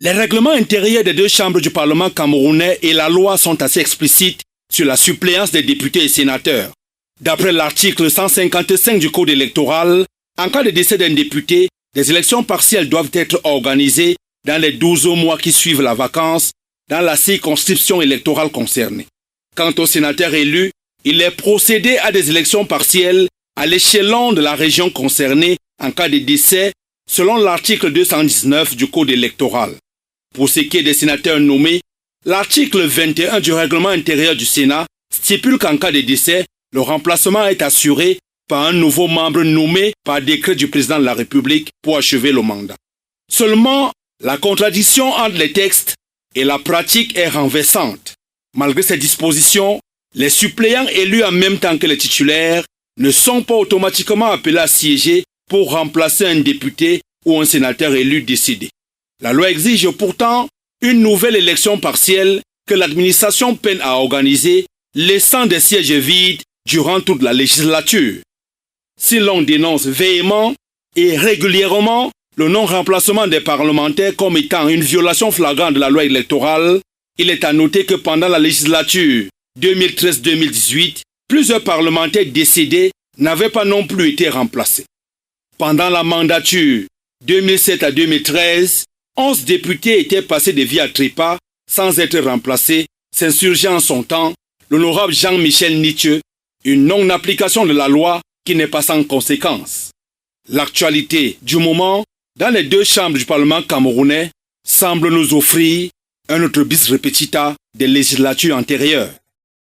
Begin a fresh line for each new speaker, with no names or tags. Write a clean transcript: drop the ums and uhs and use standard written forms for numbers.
Les règlements intérieurs des deux chambres du Parlement camerounais et la loi sont assez explicites sur la suppléance des députés et sénateurs. D'après l'article 155 du Code électoral, en cas de décès d'un député, des élections partielles doivent être organisées dans les 12 mois qui suivent la vacance dans la circonscription électorale concernée. Quant aux sénateurs élus, il est procédé à des élections partielles à l'échelon de la région concernée en cas de décès selon l'article 219 du Code électoral. Pour ce qui est des sénateurs nommés, l'article 21 du règlement intérieur du Sénat stipule qu'en cas de décès, le remplacement est assuré par un nouveau membre nommé par décret du président de la République pour achever le mandat. Seulement, la contradiction entre les textes et la pratique est renversante. Malgré ces dispositions, les suppléants élus en même temps que les titulaires ne sont pas automatiquement appelés à siéger pour remplacer un député ou un sénateur élu décédé. La loi exige pourtant une nouvelle élection partielle que l'administration peine à organiser, laissant des sièges vides durant toute la législature. Si l'on dénonce véhément et régulièrement le non-remplacement des parlementaires comme étant une violation flagrante de la loi électorale, il est à noter que pendant la législature 2013-2018, plusieurs parlementaires décédés n'avaient pas non plus été remplacés. Pendant la mandature 2007 à 2013, 11 députés étaient passés de vie à trépas sans être remplacés, s'insurgeant en son temps l'honorable Jean-Michel Nithieu, une non-application de la loi qui n'est pas sans conséquence. L'actualité du moment dans les deux chambres du Parlement camerounais semble nous offrir un autre bis repetita des législatures antérieures.